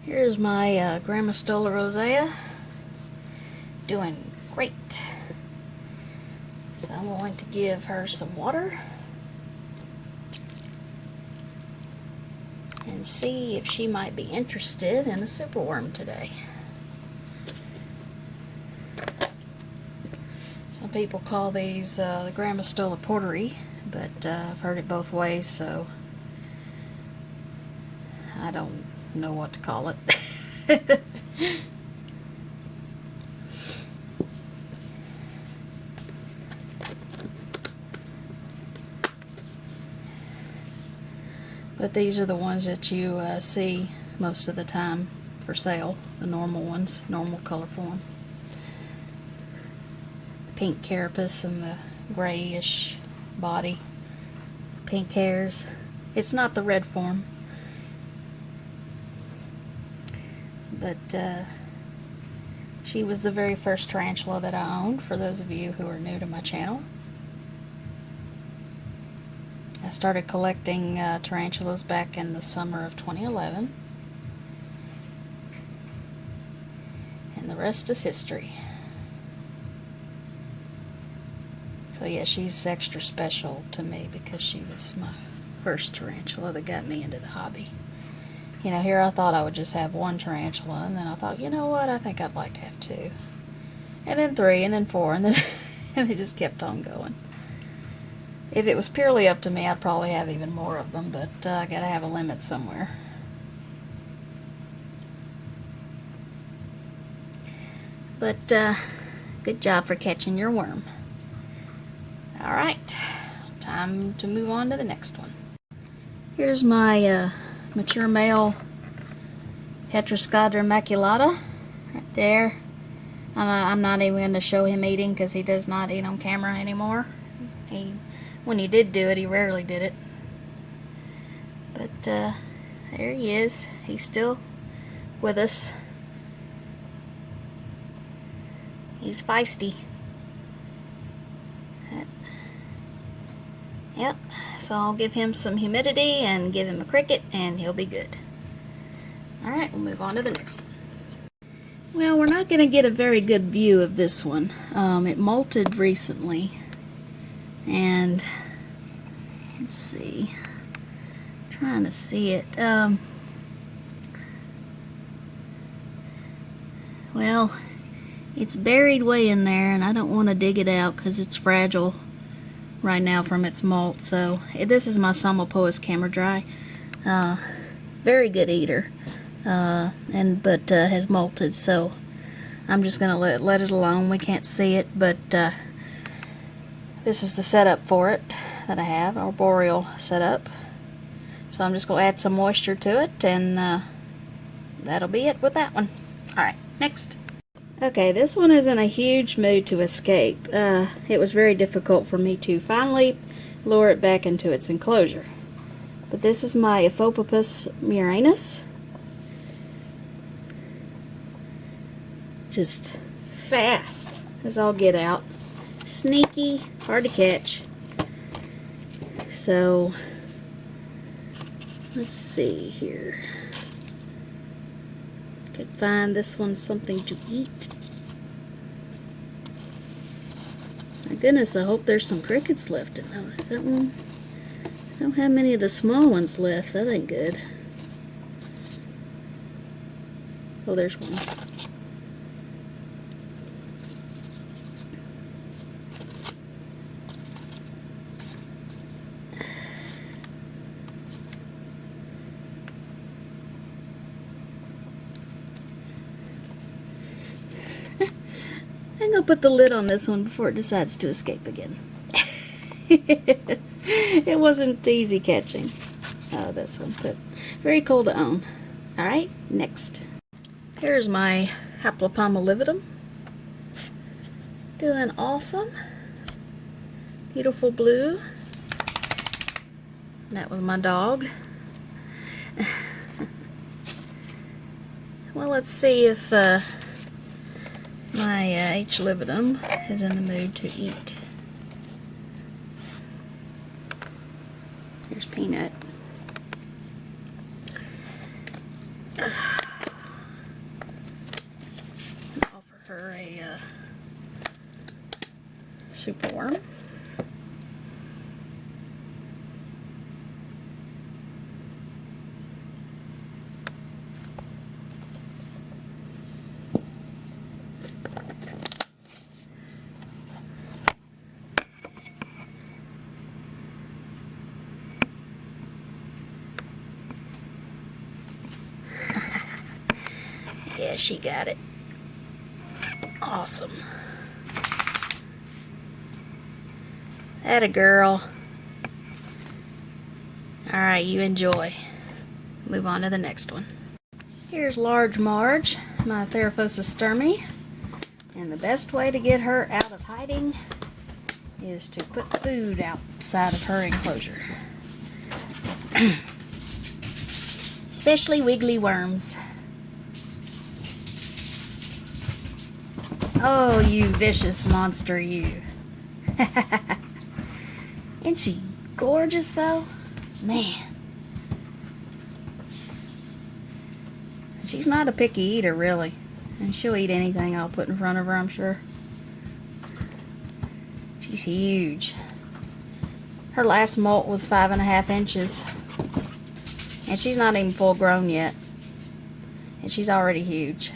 Here's my Grammostola rosea, doing great. So I'm going to give her some water and see if she might be interested in a superworm today. Some people call these the Grammostola porteri, but I've heard it both ways, so I don't know what to call it. But these are the ones that you see most of the time for sale, the normal ones, normal color form. The pink carapace and the grayish body, pink hairs. It's not the red form. But she was the very first tarantula that I owned, for those of you who are new to my channel. I started collecting tarantulas back in the summer of 2011. And the rest is history. So yeah, she's extra special to me because she was my first tarantula that got me into the hobby. You know, here I thought I would just have one tarantula, and then I thought, you know what, I think I'd like to have two. And then three, and then four, and then and it just kept on going. If it was purely up to me, I'd probably have even more of them, but I gotta have a limit somewhere. But good job for catching your worm. Alright, time to move on to the next one. Here's my mature male Heteroscodra maculata right there. I'm not even going to show him eating because he does not eat on camera anymore. When he did do it, he rarely did it. But there he is. He's still with us. He's feisty. Yep, so I'll give him some humidity and give him a cricket and he'll be good. Alright, we'll move on to the next one. Well, we're not going to get a very good view of this one. It molted recently. And, let's see. I'm trying to see it. Well, it's buried way in there and I don't want to dig it out because it's fragile right now from its molt. So this is my Psalmopoeus cambridgei. Very good eater, but has molted, so I'm just gonna let it alone. We can't see it, but this is the setup for it that I have, arboreal setup. So I'm just gonna add some moisture to it, and that'll be it with that one. Alright, next. Okay, this one is in a huge mood to escape. It was very difficult for me to finally lure it back into its enclosure. But this is my Ephebopus murinus. Just fast as all get out. Sneaky, hard to catch. So, let's see here. Could find this one something to eat. My goodness, I hope there's some crickets left in there. Is that one? I don't have many of the small ones left. That ain't good. Oh, there's one. I'm going to put the lid on this one before it decides to escape again. It wasn't easy catching this one, but very cool to own. Alright, next. Here's my Haplopelma lividum. Doing awesome. Beautiful blue. That was my dog. Well, let's see if my H. lividum is in the mood to eat. Here's Peanut. her a superworm. Yeah, she got it. Awesome. Atta girl. Alright, you enjoy. Move on to the next one. Here's Large Marge, my Theraphosa stirmi. And the best way to get her out of hiding is to put food outside of her enclosure. Especially wiggly worms. Oh, you vicious monster, you. Isn't she gorgeous, though? Man. She's not a picky eater, really. And she'll eat anything I'll put in front of her, I'm sure. She's huge. Her last molt was 5.5 inches. And she's not even full grown yet. And she's already huge.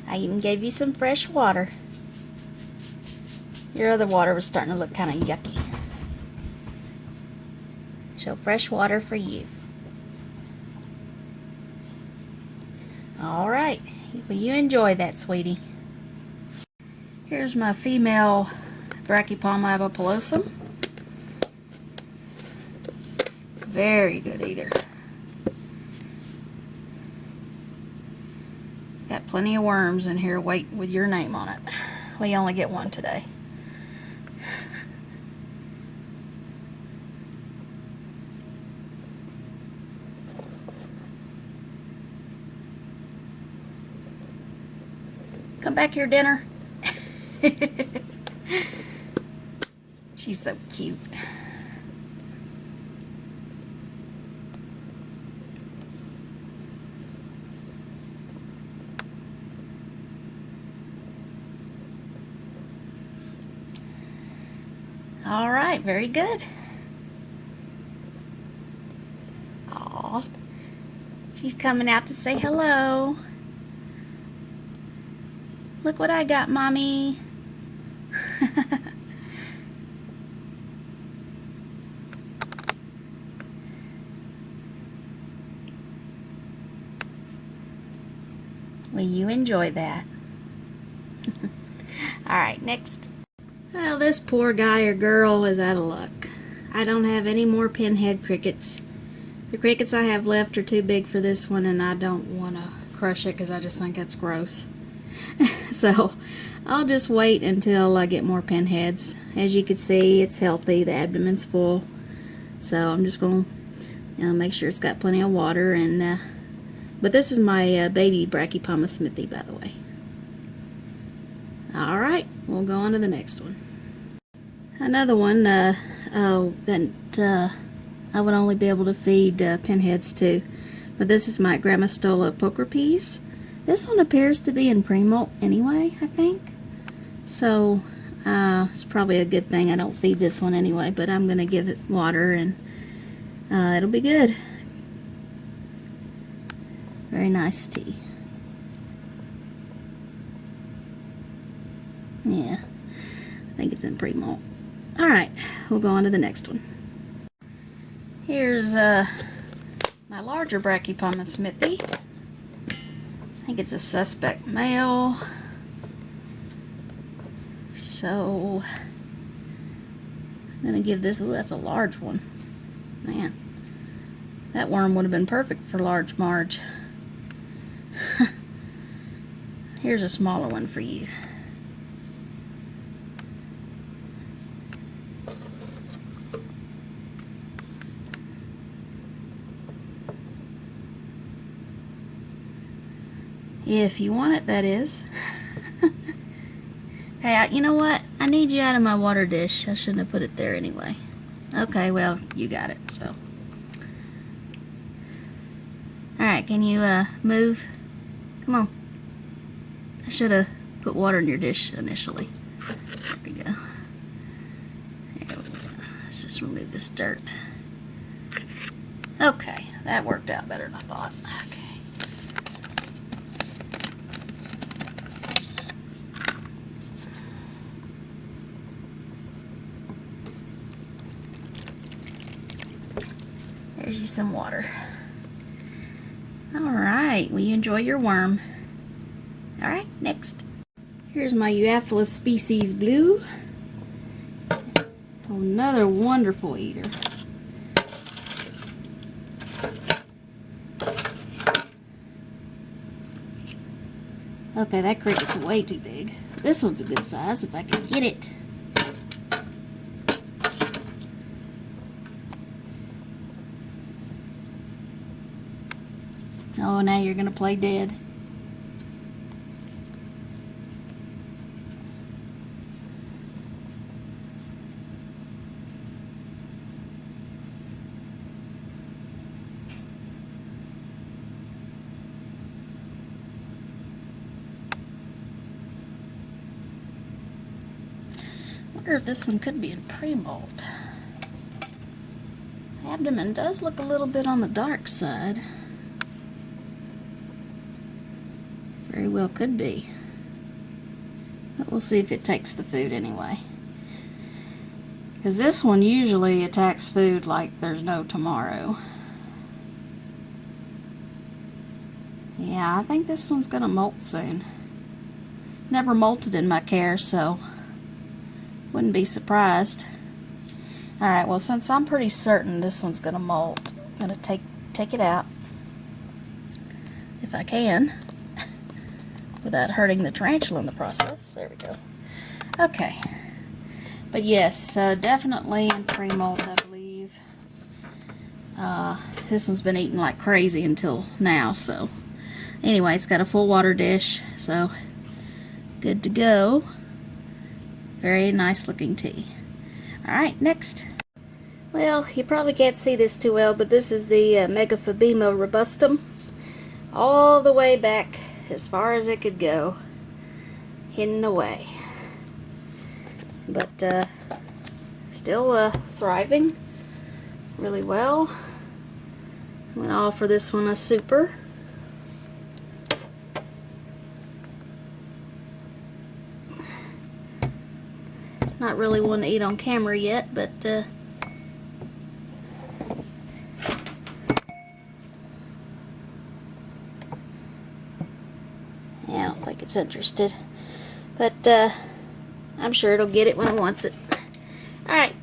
I even gave you some fresh water. Your other water was starting to look kind of yucky. So fresh water for you. Alright, well, you enjoy that, sweetie. Here's my female Brachypelma albopilosum. Very good eater. Got plenty of worms in here waiting with your name on it. We only get one today. Come back here, dinner. She's so cute. All right, very good. Aw, she's coming out to say hello. Look what I got, Mommy. Well, you enjoy that. Alright, next. Well, this poor guy or girl is out of luck. I don't have any more pinhead crickets. The crickets I have left are too big for this one, and I don't want to crush it because I just think it's gross. So I'll just wait until I get more pinheads. As you can see, it's healthy. The abdomen's full. So I'm just going to make sure it's got plenty of water. And but this is my baby Brachypelma smithi, by the way. Alright, we'll go on to the next one. Another one that I would only be able to feed pinheads to. But this is my Grammostola pulchripes. This one appears to be in pre-molt anyway, I think. So it's probably a good thing I don't feed this one anyway, but I'm going to give it water and it'll be good. Very nice tea. Yeah, I think it's in pre-molt. Alright, we'll go on to the next one. Here's my larger Brachypelma smithi. I think it's a suspect male. So I'm going to give this, oh, that's a large one. Man, that worm would have been perfect for Large Marge. Here's a smaller one for you. If you want it, that is. Hey, you know what? I need you out of my water dish. I shouldn't have put it there anyway. Okay, well, you got it, so. Alright, can you, move? Come on. I should have put water in your dish initially. There we go. There we go. Let's just remove this dirt. Okay, that worked out better than I thought. Okay. There's you some water. Alright, will you enjoy your worm? Alright, next. Here's my Euathlus species blue. Another wonderful eater. Okay, that cricket's way too big. This one's a good size if I can get it. Oh, now you're gonna play dead. I wonder if this one could be in pre-molt. Abdomen does look a little bit on the dark side. Very well could be. But we'll see if it takes the food anyway. Because this one usually attacks food like there's no tomorrow. Yeah, I think this one's gonna molt soon. Never molted in my care, so wouldn't be surprised. Alright, well, since I'm pretty certain this one's gonna molt, I'm gonna take it out if I can, without hurting the tarantula in the process. There we go. Okay. But yes, definitely in pre-molt, I believe. This one's been eating like crazy until now, so. Anyway, it's got a full water dish, so good to go. Very nice looking tea. Alright, next. Well, you probably can't see this too well, but this is the Megaphobema robustum. All the way back as far as it could go, hidden away. But still thriving really well. I'm going to offer this one a super. Not really one to eat on camera yet, but I don't think it's interested, but I'm sure it'll get it when it wants it. Alright,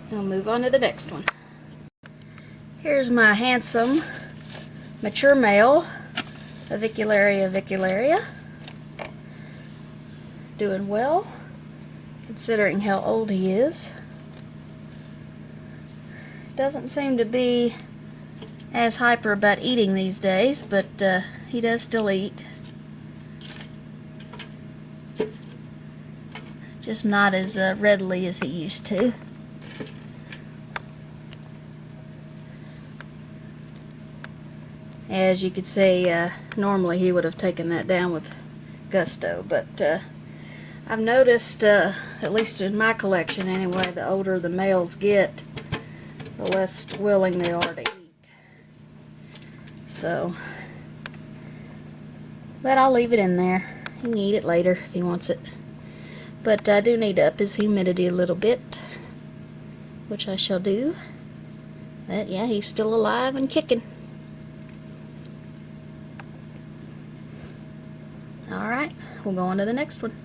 we'll move on to the next one. Here's my handsome mature male, Avicularia. Doing well, considering how old he is. Doesn't seem to be as hyper about eating these days, but he does still eat. Just not as readily as he used to. As you could see, normally he would have taken that down with gusto, but I've noticed, at least in my collection anyway, the older the males get, the less willing they are to eat. So, but I'll leave it in there. He can eat it later if he wants it. But I do need to up his humidity a little bit, which I shall do. But yeah, he's still alive and kicking. Alright, we'll go on to the next one.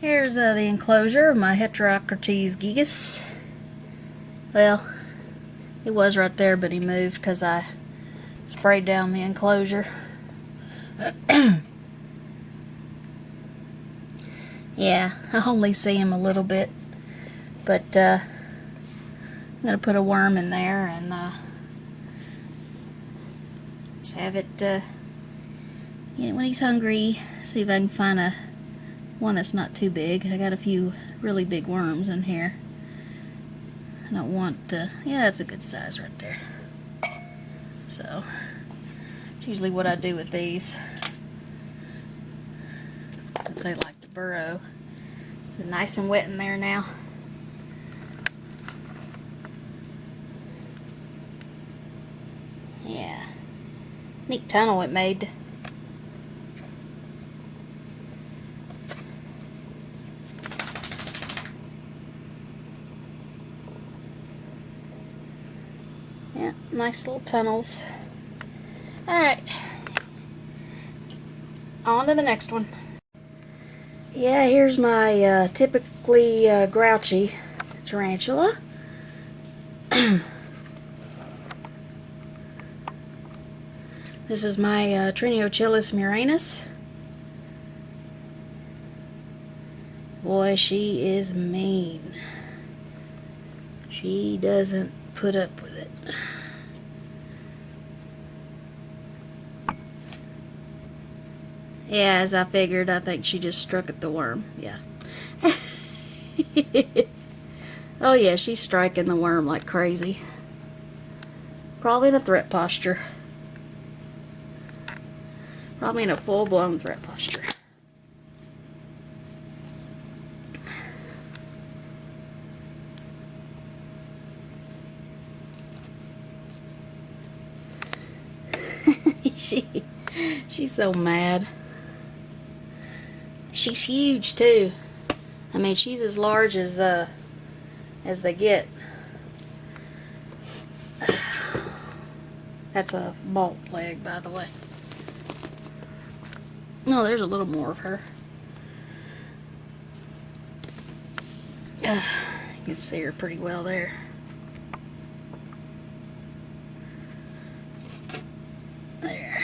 Here's the enclosure of my Heteroscodra gigas. Well, he was right there, but he moved because I sprayed down the enclosure. Yeah, I only see him a little bit, but I'm going to put a worm in there and just have it, get it when he's hungry. See if I can find a one that's not too big. I got a few really big worms in here. I don't want, yeah, that's a good size right there. So, it's usually what I do with these. Since they like to burrow. It's nice and wet in there now. Yeah. Neat tunnel it made. Yeah, nice little tunnels. Alright. On to the next one. Yeah, here's my typically grouchy tarantula. This is my Theraphosa murinus. Boy, she is mean. She doesn't put up with it. Yeah, as I figured, I think she just struck at the worm. Yeah. Oh yeah, she's striking the worm like crazy. Probably in a threat posture. Probably in a full-blown threat posture. She's so mad. She's huge too. I mean, she's as large as they get. That's a bolt leg, by the way. No, there's a little more of her. You can see her pretty well there. There.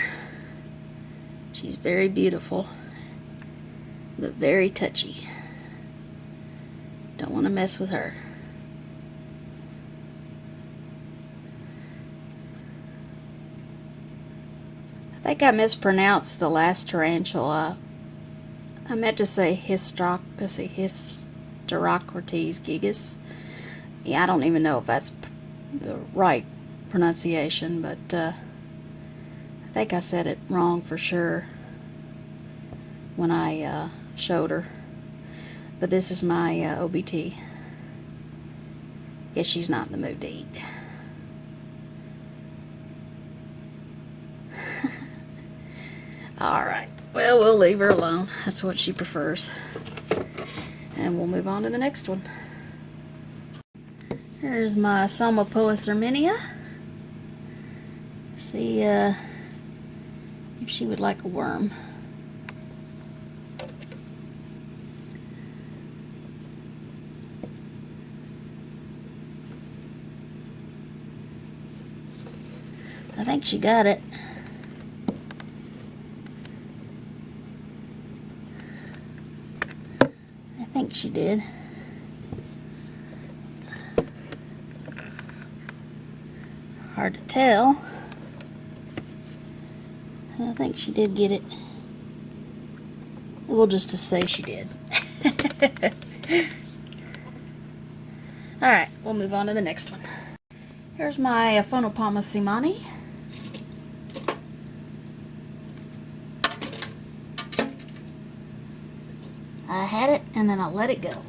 She's very beautiful, but very touchy. Don't want to mess with her. I think I mispronounced the last tarantula. I meant to say Hysterocrates gigas. Yeah, I don't even know if that's the right pronunciation, but I think I said it wrong for sure when I showed her. But this is my OBT. Guess she's not in the mood to eat. Alright, well, we'll leave her alone. That's what she prefers. And we'll move on to the next one. Here's my Psalmopoeus irminia. See if she would like a worm. I think she got it. I think she did. Hard to tell. I think she did get it. We'll just say she did. Alright, we'll move on to the next one. Here's my Aphonopelma seemanni. I had it and then I let it go.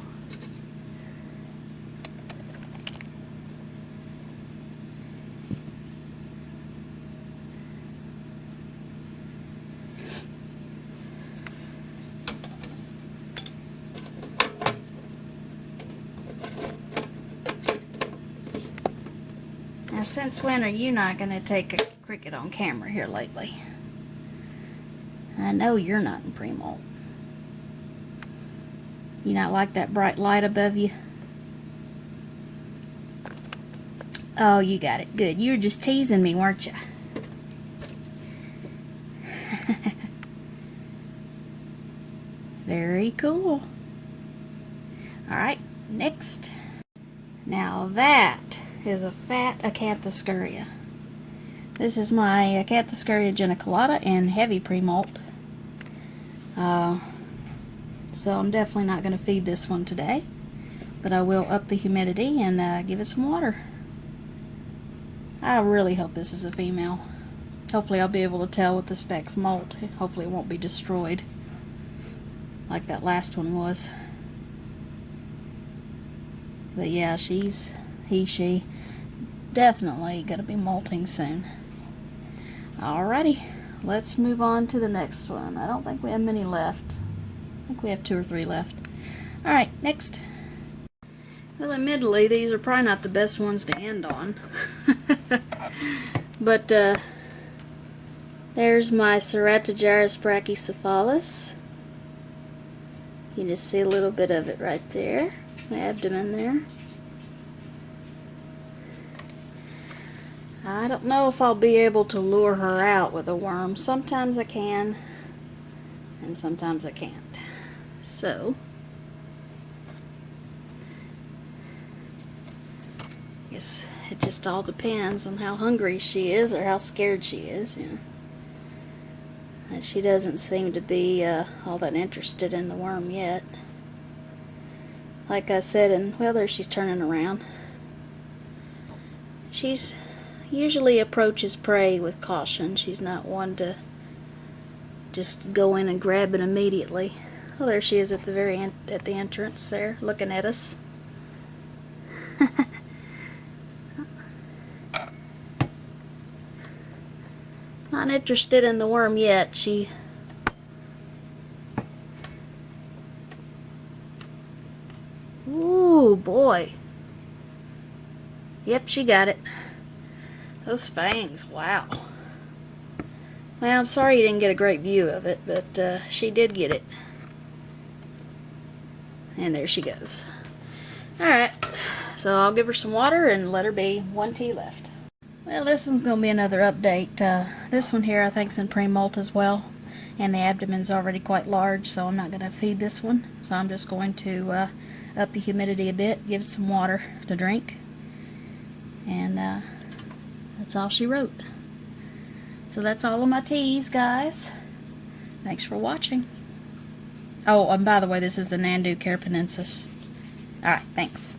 Now, since when are you not going to take a cricket on camera here lately? I know you're not in pre-molt. You not like that bright light above you? Oh, you got it. Good. You were just teasing me, weren't you? Very cool. Alright, next. Now that is a fat Acanthoscurria. This is my Acanthoscurria geniculata in heavy pre-molt. so I'm definitely not going to feed this one today, but I will up the humidity and give it some water. I really hope this is a female. Hopefully I'll be able to tell with this next molt. Hopefully it won't be destroyed like that last one was. But yeah, she's, she, definitely going to be molting soon. Alrighty, let's move on to the next one. I don't think we have many left. I think we have 2 or 3 left. Alright, next. Well, admittedly, these are probably not the best ones to end on. But, there's my Ceratogyrus brachycephalus. You just see a little bit of it right there. The abdomen there. I don't know if I'll be able to lure her out with a worm. Sometimes I can, and sometimes I can't. So, I guess it just all depends on how hungry she is or how scared she is, you know. And she doesn't seem to be all that interested in the worm yet. Like I said, and well, there she's turning around. She's usually approaches prey with caution. She's not one to just go in and grab it immediately. Well, there she is at the very at the entrance there, looking at us. Not interested in the worm yet. She ooh boy. Yep, she got it. Those fangs, wow. Well, I'm sorry you didn't get a great view of it, but she did get it. And there she goes. Alright, so I'll give her some water and let her be. 1 tea left. Well, this one's going to be another update. This one here I think's in pre-molt as well. And the abdomen's already quite large, so I'm not going to feed this one. So I'm just going to up the humidity a bit, give it some water to drink. And that's all she wrote. So that's all of my teas, guys. Thanks for watching. Oh, and by the way, this is the Nandu carapenensis. Alright, thanks.